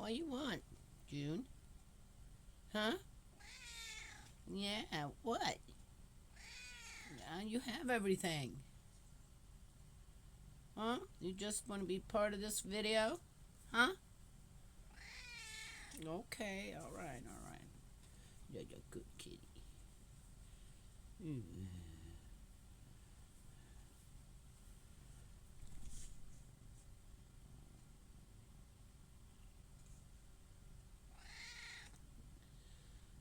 What you want, June? Huh? Yeah, what? You have everything. Huh? You just want to be part of this video? Huh? Okay, alright. You're a good kitty. Mm.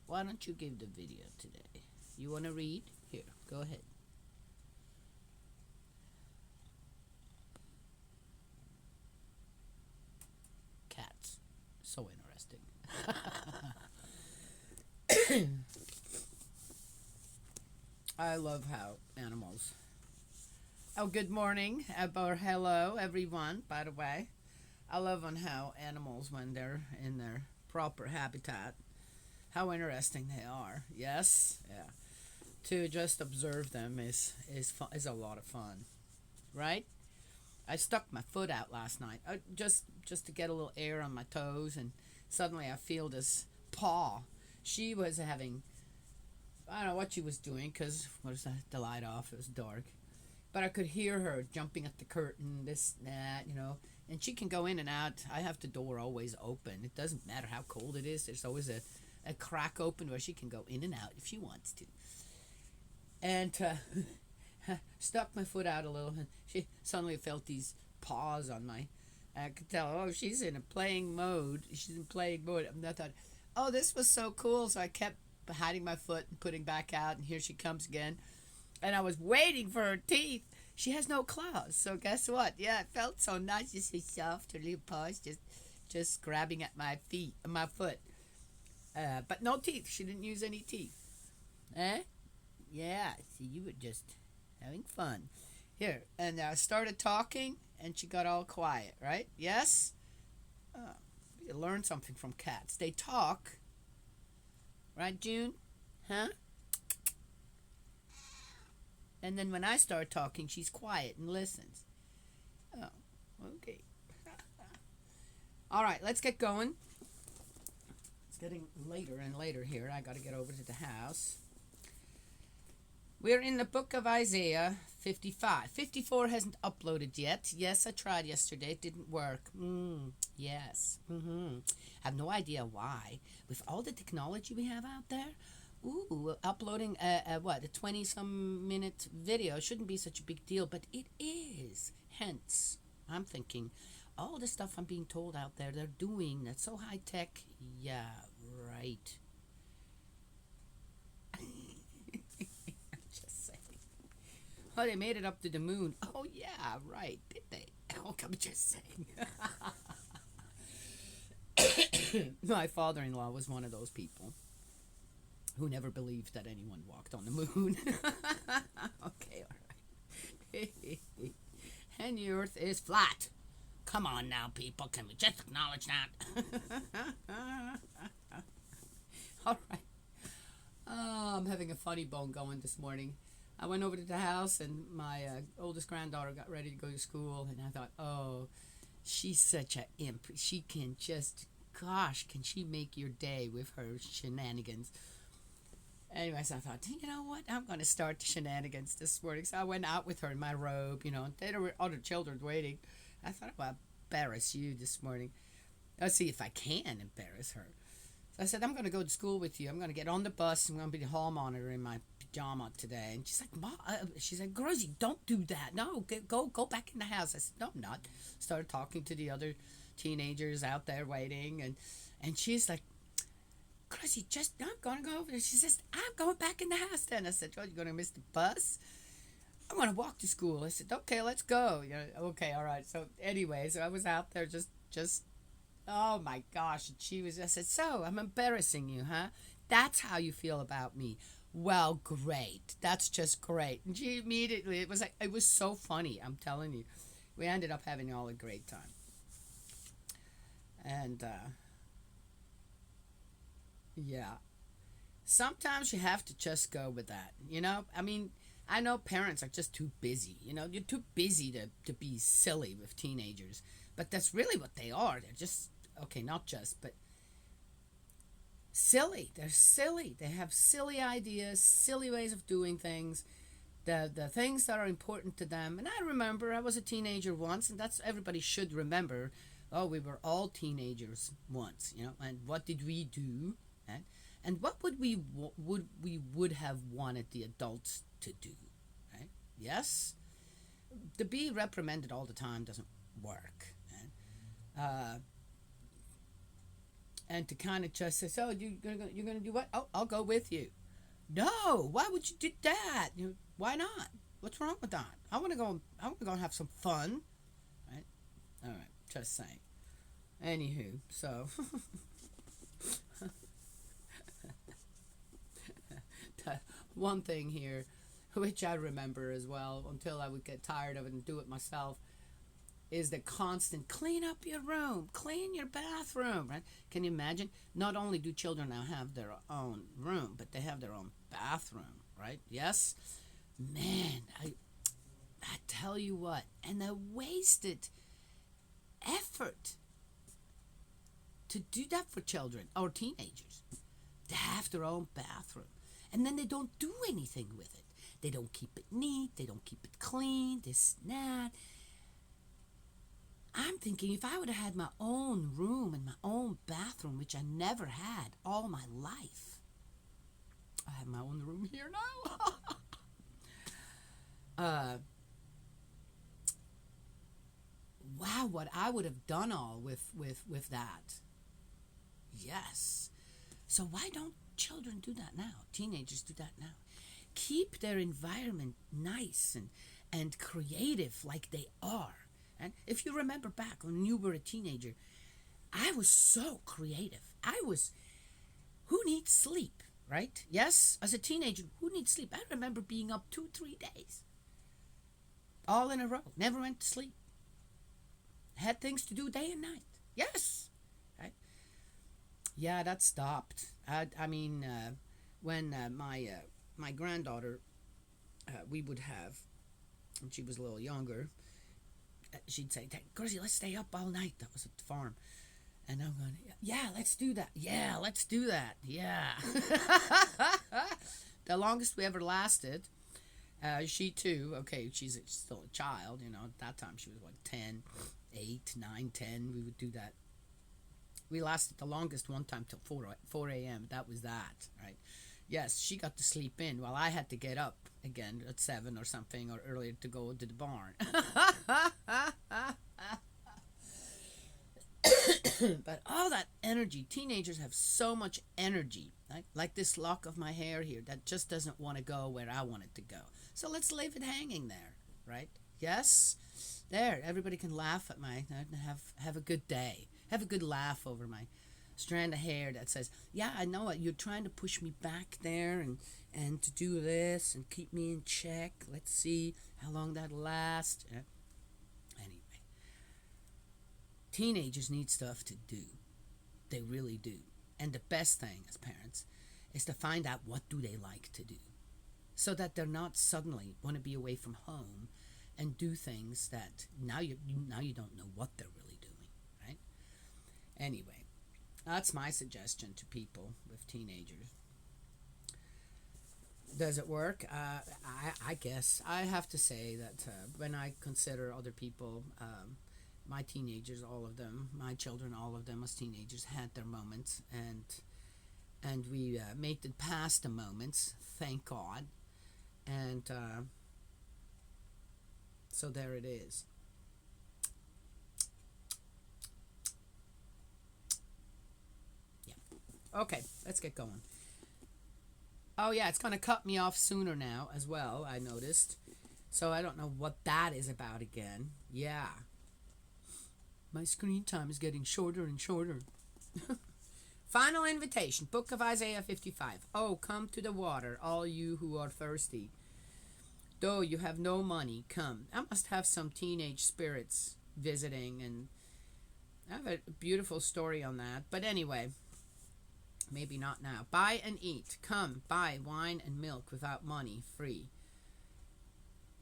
Why don't you give the video today? You want to read? Here, go ahead. Cats. So interesting. I love how animals. Oh, good morning, or hello, everyone, by the way. I love on how animals, when they're in their proper habitat, how interesting they are. Yes, yeah. To just observe them is a lot of fun, right? I stuck my foot out last night, just to get a little air on my toes, and suddenly I feel this paw. She was having, I don't know what she was doing, because was the light off? It was dark, but I could hear her jumping at the curtain, this, that. And she can go in and out. I have the door always open. It doesn't matter how cold it is. There's always a crack open where she can go in and out if she wants to. And stuck my foot out a little, and she suddenly felt these paws on my. I could tell, oh, she's in a playing mode. She's in playing mode. And I thought, oh, this was so cool. So I kept hiding my foot and putting back out, and here she comes again. And I was waiting for her teeth. She has no claws, so guess what? Yeah, it felt so nice, just so soft. Her little paws just grabbing at my feet, my foot. But no teeth. She didn't use any teeth. Eh? Yeah. See, you were just having fun. Here, and I started talking, and she got all quiet. Right? Yes. You learn something from cats. They talk. Right, June? Huh? And then when I start talking, she's quiet and listens. Oh, okay. All right, let's get going. It's getting later and later here. I got to get over to the house. We're in the book of Isaiah 55. 54 hasn't uploaded yet. Yes, I tried yesterday. It didn't work. Yes. I have no idea why. With all the technology we have out there, uploading a 20 some minute video shouldn't be such a big deal, but it is. Hence, I'm thinking, all the stuff I'm being told out there they're doing that's so high tech. Yeah, right. Just saying. Oh, they made it up to the moon. Oh yeah, right. Did they? Oh, I'm just saying. My father-in-law was one of those people who never believed that anyone walked on the moon. Okay, all right. And the earth is flat. Come on now, people. Can we just acknowledge that? All right. Oh, I'm having a funny bone going this morning. I went over to the house, and my oldest granddaughter got ready to go to school, and I thought, oh, she's such a imp. She can just, gosh, can she make your day with her shenanigans? Anyways, I thought, you know what? I'm going to start the shenanigans this morning. So I went out with her in my robe, and there were other children waiting. I thought I'd embarrass you this morning. Let's see if I can embarrass her. So I said, I'm going to go to school with you. I'm going to get on the bus. I'm going to be the hall monitor in my pajama today. And she's like, Mom, she's like, Grozy, don't do that. No, go back in the house. I said, no, I'm not. Started talking to the other teenagers out there waiting. And she's like, Chrissy, I'm going to go over there. She says, I'm going back in the house then. I said, well, you're going to miss the bus? I'm going to walk to school. I said, okay, let's go. Okay, all right. So anyway, so I was out there just, oh my gosh. And I said, so I'm embarrassing you, huh? That's how you feel about me. Well, great. That's just great. And she immediately, it was so funny. I'm telling you. We ended up having all a great time. And, yeah. Sometimes you have to just go with that. I mean, I know parents are just too busy. You're too busy to be silly with teenagers. But that's really what they are. They're just okay, not just, but silly. They're silly. They have silly ideas, silly ways of doing things. The things that are important to them. And I remember I was a teenager once, and that's everybody should remember. Oh, we were all teenagers once, And what did we do? Right? And what would have wanted the adults to do? Right? Yes, to be reprimanded all the time doesn't work. Right? And to kind of just say, "So you're gonna do what? Oh, I'll go with you." No, why would you do that? Why not? What's wrong with that? I want to go. I want to go and have some fun, right? All right, just saying. Anywho, so one thing here, which I remember as well, until I would get tired of it and do it myself, is the constant clean up your room, clean your bathroom, right? Can you imagine? Not only do children now have their own room, but they have their own bathroom, right? Yes? Man, I tell you what, and the wasted effort to do that for children or teenagers. They have their own bathroom. And then they don't do anything with it. They don't keep it neat, they don't keep it clean, this and that. I'm thinking if I would have had my own room and my own bathroom, which I never had all my life. I have my own room here now. Wow, what I would have done all with that. Yes. So why don't children do that now? Teenagers do that now. Keep their environment nice and creative like they are. And if you remember back when you were a teenager, I was so creative. Who needs sleep, right? Yes, as a teenager, who needs sleep? I remember being up 2-3 days, all in a row, never went to sleep. Had things to do day and night. Yes, right? Yeah, that stopped. I mean, when my granddaughter, we would have, when she was a little younger, she'd say, "Gussie, let's stay up all night." That was at the farm. And I'm going, "Yeah, let's do that. Yeah, let's do that. Yeah." The longest we ever lasted, she too, okay, she's still a child, at that time she was, 10, 8, 9, 10, we would do that. We lasted the longest one time till 4 a.m. That was that, right? Yes, she got to sleep in while I had to get up again at 7 or something or earlier to go to the barn. But all that energy, teenagers have so much energy, right? Like this lock of my hair here that just doesn't want to go where I want it to go. So let's leave it hanging there, right? Yes? There, everybody can laugh at my, have a good day. Have a good laugh over my strand of hair that says, "Yeah, I know it. You're trying to push me back there and to do this and keep me in check. Let's see how long that lasts." Anyway, teenagers need stuff to do. They really do. And the best thing as parents is to find out what do they like to do, so that they're not suddenly want to be away from home and do things that now you don't know what they're really doing, right? Anyway, that's my suggestion to people with teenagers. Does it work? I guess I have to say that when I consider other people, my teenagers, all of them, my children, all of them as teenagers had their moments, and we made it past the moments, thank God, and so there it is. Yeah. Okay, let's get going. Oh yeah, it's gonna cut me off sooner now as well, I noticed. So I don't know what that is about again. Yeah. My screen time is getting shorter and shorter. Final invitation, Book of Isaiah 55. Oh, come to the water, all you who are thirsty. Though you have no money, come. I must have some teenage spirits visiting, and I have a beautiful story on that. But anyway, maybe not now. Buy and eat. Come, buy wine and milk without money, free.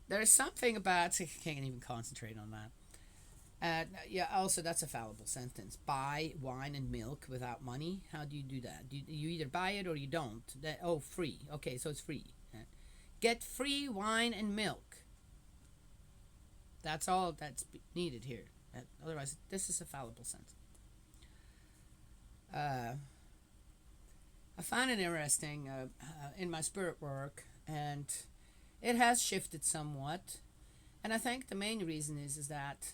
There's something about, I can't even concentrate on that. Yeah, also that's a fallible sentence. Buy wine and milk without money. How do you do that? You either buy it or you don't. Oh, free. Okay, so it's free. Get free wine and milk. That's all that's needed here. Otherwise, this is a fallible sentence. Uh, I find it interesting in my spirit work, and it has shifted somewhat. And I think the main reason is that,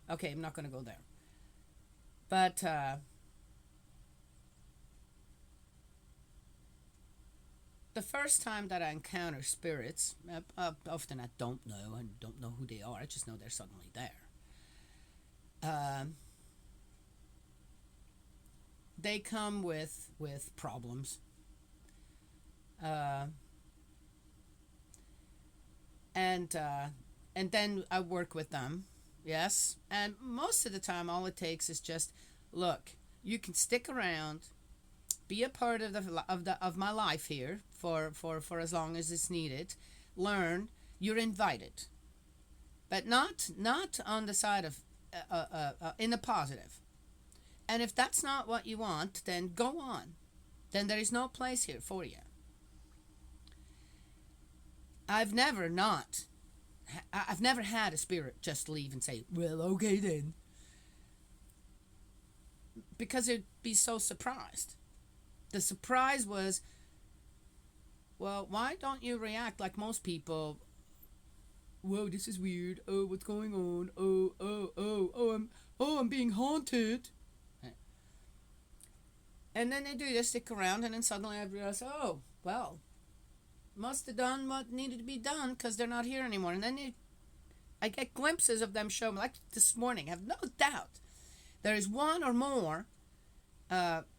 okay, I'm not going to go there, but the first time that I encounter spirits, often I don't know who they are. I just know they're suddenly there. Um, they come with problems, uh, and uh, and then I work with them. Yes, and most of the time, all it takes is just look. You can stick around, be a part of of my life here for as long as it's needed. Learn. You're invited, but not on the side of in the positive. And if that's not what you want, then go on. Then there is no place here for you. I've never not. I've never had a spirit just leave and say, "Well, okay then," because they'd be so surprised. The surprise was, well, why don't you react like most people? Whoa, this is weird. Oh, what's going on? I'm being haunted. And then they do just stick around, and then suddenly I realize, oh, well, must have done what needed to be done because they're not here anymore. And then I get glimpses of them show me, like this morning. I have no doubt there is one or more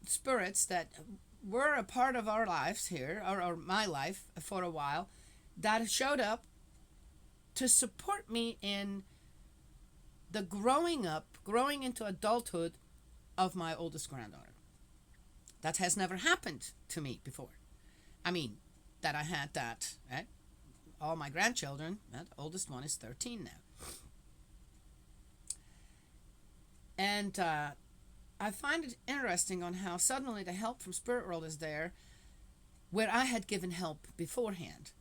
spirits that were a part of our lives here, or my life for a while, that showed up to support me in the growing into adulthood of my oldest granddaughter. That has never happened to me before. I mean, that I had that, right? All my grandchildren, the oldest one is 13 now. And I find it interesting on how suddenly the help from Spirit World is there where I had given help beforehand.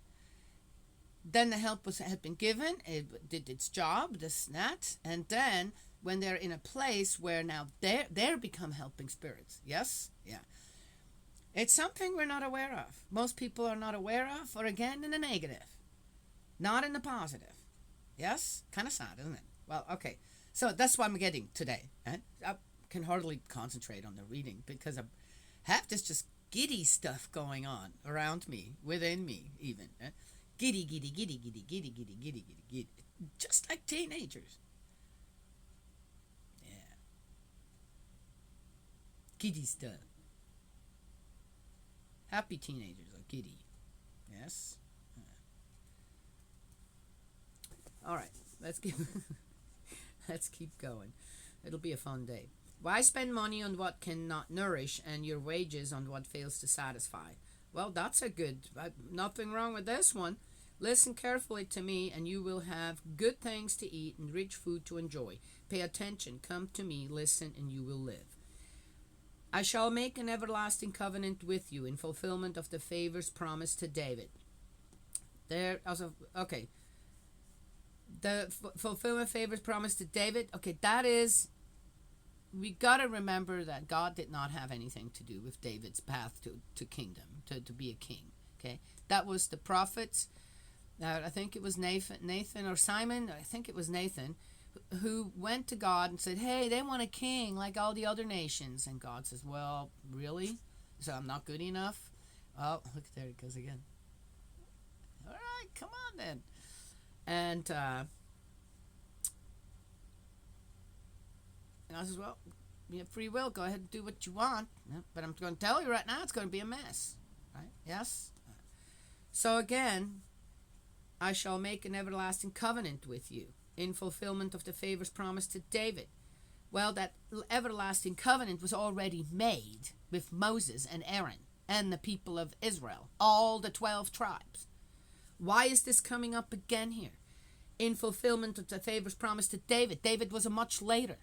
Then the help had been given, it did its job, this and that, and then when they're in a place where now they're become helping spirits. Yes? Yeah. It's something we're not aware of. Most people are not aware of, or again, in the negative. Not in the positive. Yes? Kind of sad, isn't it? Well, okay. So that's what I'm getting today. I can hardly concentrate on the reading because I have this just giddy stuff going on around me, within me even. Giddy, giddy, giddy, giddy, giddy, giddy, giddy, giddy, giddy. Just like teenagers. Yeah. Giddy stuff. Happy teenagers are giddy. Yes? All right. Let's keep going. It'll be a fun day. Why spend money on what cannot nourish and your wages on what fails to satisfy? Well, that's a good... nothing wrong with this one. Listen carefully to me, and you will have good things to eat and rich food to enjoy. Pay attention. Come to me. Listen, and you will live. I shall make an everlasting covenant with you in fulfillment of the favors promised to David. There, also, okay. The fulfillment favors promised to David. Okay, that is... we got to remember that God did not have anything to do with David's path to kingdom, to be a king. Okay, that was the prophets. I think it was Nathan or Simon. I think it was Nathan who went to God and said, hey, they want a king like all the other nations. And God says, well, really? So I'm not good enough? Oh, look, there it goes again. All right, come on then. And God says, well, you have free will. Go ahead and do what you want. But I'm going to tell you right now, it's going to be a mess. Right? Yes? So again, I shall make an everlasting covenant with you in fulfillment of the favors promised to David. Well, that everlasting covenant was already made with Moses and Aaron and the people of Israel, all the 12 tribes. Why is this coming up again here? in fulfillment of the favors promised to David. David was a much later.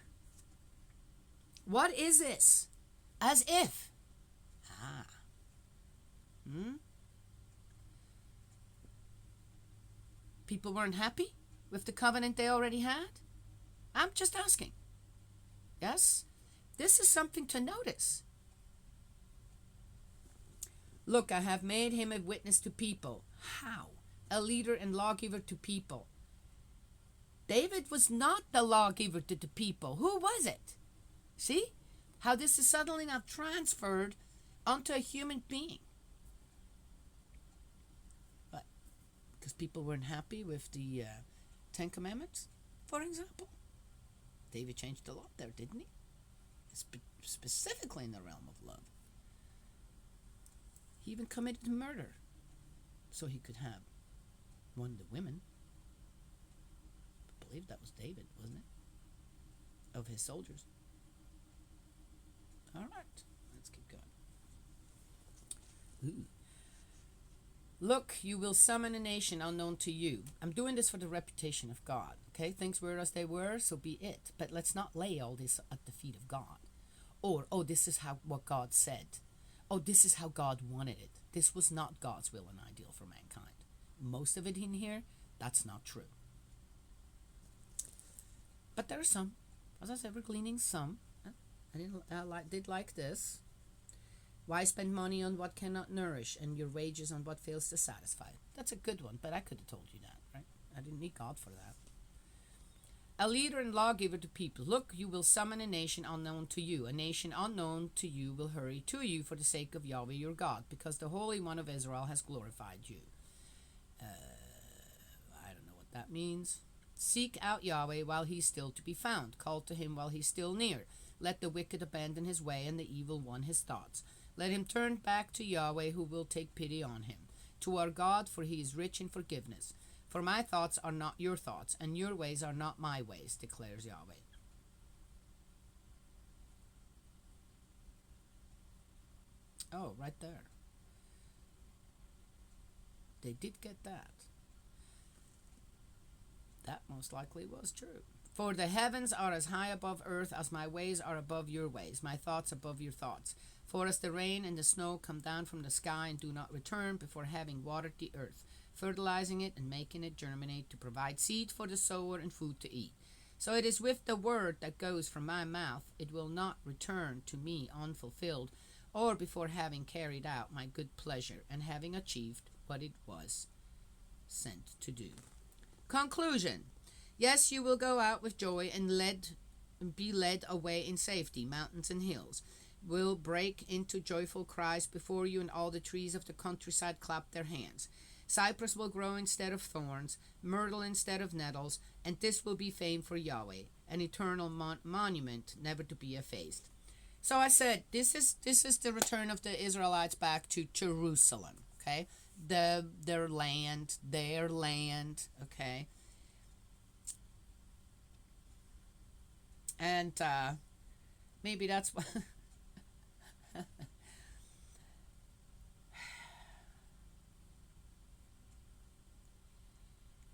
What is this? As if. Ah. People weren't happy with the covenant they already had? I'm just asking. Yes? This is something to notice. Look, I have made him a witness to people. How? A leader and lawgiver to people. David was not the lawgiver to the people. Who was it? See? How this is suddenly now transferred onto a human being. But because people weren't happy with the Ten Commandments, for example. David changed a lot there, didn't he? Specifically in the realm of love. He even committed murder so he could have one of the women. I believe that was David, wasn't it? Of his soldiers. All right, let's keep going. Ooh. Look, you will summon a nation unknown to you. I'm doing this for the reputation of God. Okay, things were as they were, so be it. But let's not lay all this at the feet of God. Or, oh, this is what God said. Oh, this is how God wanted it. This was not God's will and ideal for mankind. Most of it in here, that's not true. But there are some. As I said, we're gleaning some. I did like this. Why spend money on what cannot nourish and your wages on what fails to satisfy? That's a good one, but I could have told you that, right? I didn't need God for that. A leader and lawgiver to people. Look, you will summon a nation unknown to you. A nation unknown to you will hurry to you for the sake of Yahweh your God, because the Holy One of Israel has glorified you. I don't know what that means. Seek out Yahweh while he's still to be found. Call to him while he's still near. Let the wicked abandon his way and the evil one his thoughts. Let him turn back to Yahweh, who will take pity on him. To our God, for he is rich in forgiveness. For my thoughts are not your thoughts, and your ways are not my ways, declares Yahweh. Oh, right there. They did get that. That most likely was true. For the heavens are as high above earth as my ways are above your ways, my thoughts above your thoughts. For as the rain and the snow come down from the sky and do not return before having watered the earth, fertilizing it and making it germinate to provide seed for the sower and food to eat, so it is with the word that goes from my mouth. It will not return to me unfulfilled, or before having carried out my good pleasure and having achieved what it was sent to do. Conclusion. Yes, you will go out with joy and be led away in safety. Mountains and hills will break into joyful cries before you, and all the trees of the countryside clap their hands. Cypress will grow instead of thorns, myrtle instead of nettles, and this will be fame for Yahweh, an eternal monument never to be effaced. So I said, this is the return of the Israelites back to Jerusalem, okay? Their land, okay? And maybe that's why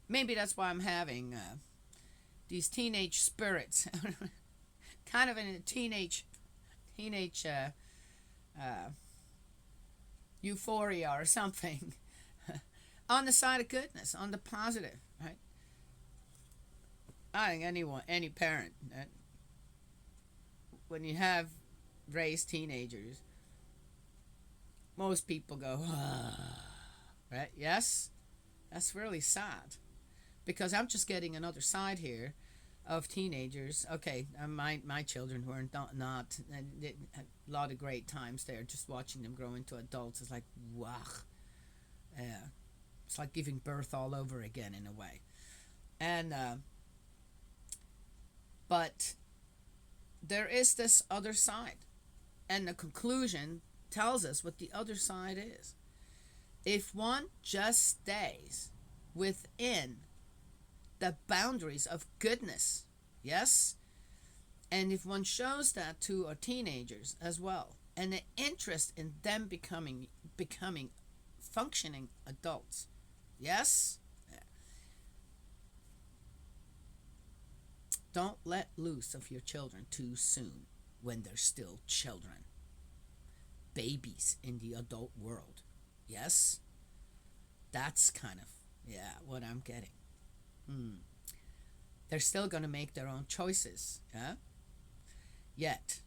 maybe that's why I'm having these teenage spirits, kind of in a teenage euphoria or something, on the side of goodness, on the positive, right? I think any parent, when you have raised teenagers, most people go, right? Yes, that's really sad, because I'm just getting another side here of teenagers. Okay, my children were not a lot of great times there. Just watching them grow into adults is like, wow, yeah, it's like giving birth all over again in a way, and but there is this other side, and the conclusion tells us what the other side is. If one just stays within the boundaries of goodness, yes, and if one shows that to our teenagers as well, and the interest in them becoming functioning adults, yes, Don't let loose of your children too soon when they're still children. Babies in the adult world. Yes? That's kind of, yeah, what I'm getting. Hmm. They're still going to make their own choices. Yeah? Yet,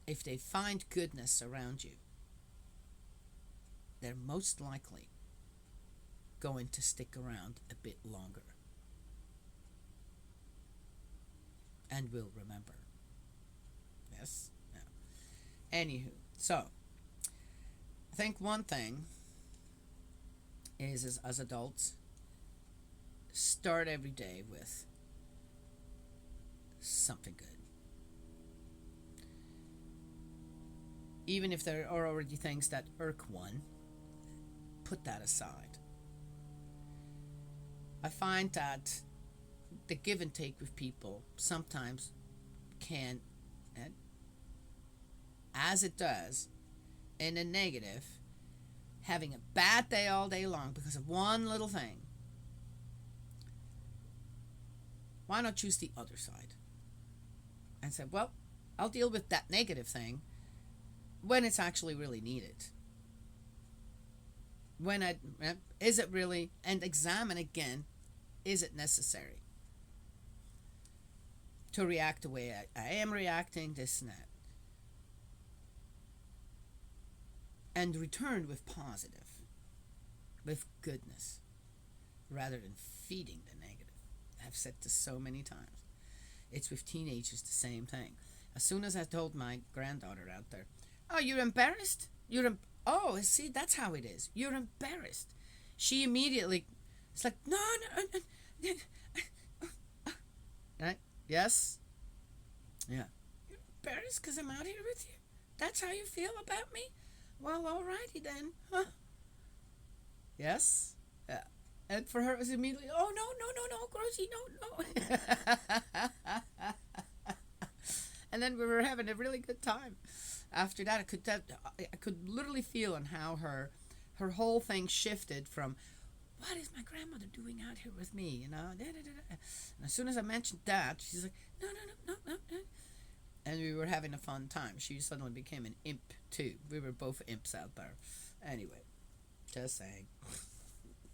if they find goodness around you, they're most likely going to stick around a bit longer and will remember. Yes? Yeah. Anywho, so I think one thing is as adults, start every day with something good. Even if there are already things that irk one, put that aside. I find that the give and take with people sometimes can, as it does, in a negative, having a bad day all day long because of one little thing. Why not choose the other side? And say, well, I'll deal with that negative thing when it's actually really needed. Is it really? And examine again, is it necessary to react the way I am reacting, this and that? And return with positive, with goodness, rather than feeding the negative. I've said this so many times. It's with teenagers the same thing. As soon as I told my granddaughter out there, oh, you're embarrassed? Oh, see, that's how it is. You're embarrassed. She immediately, it's like, no. Right? Yes? Yeah. You're embarrassed because I'm out here with you? That's how you feel about me? Well, alrighty then. Huh? Yes? Yeah. And for her, it was immediately, oh, no, Grocie, no. And then we were having a really good time. After that, I could literally feel on how her whole thing shifted from, what is my grandmother doing out here with me? You know, And as soon as I mentioned that, she's like, no. And we were having a fun time. She suddenly became an imp too. We were both imps out there. Anyway, just saying.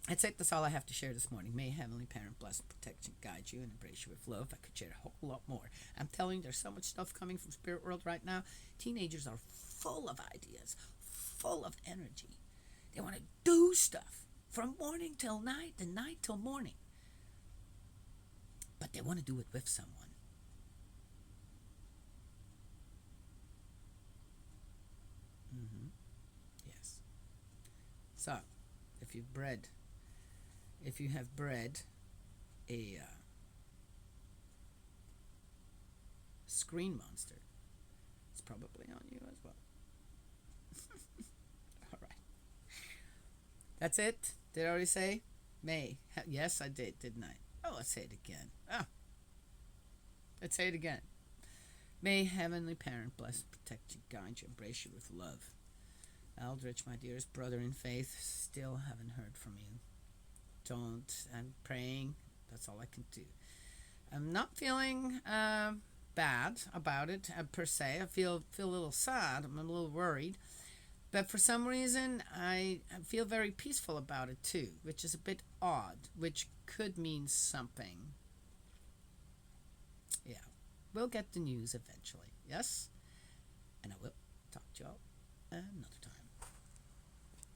That's it. That's all I have to share this morning. May Heavenly Parent bless and protect you, guide you, and embrace you with love. I could share a whole lot more. I'm telling you, there's so much stuff coming from Spirit World right now. Teenagers are full of ideas, full of energy. They want to do stuff from morning till night and night till morning. But they want to do it with someone. Yes. So, if you have bred a screen monster, it's probably on you as well. All right. That's it. Did I already say? May. Yes, I did, didn't I? Oh, let's say it again. Let's say it again. May Heavenly Parent bless, protect you, guide you, embrace you with love. Aldrich, my dearest brother in faith, still haven't heard from you. I'm praying. That's all I can do. I'm not feeling bad about it per se. I feel a little sad. I'm a little worried. But for some reason, I feel very peaceful about it too, which is a bit odd, which could mean something. Yeah. We'll get the news eventually. Yes?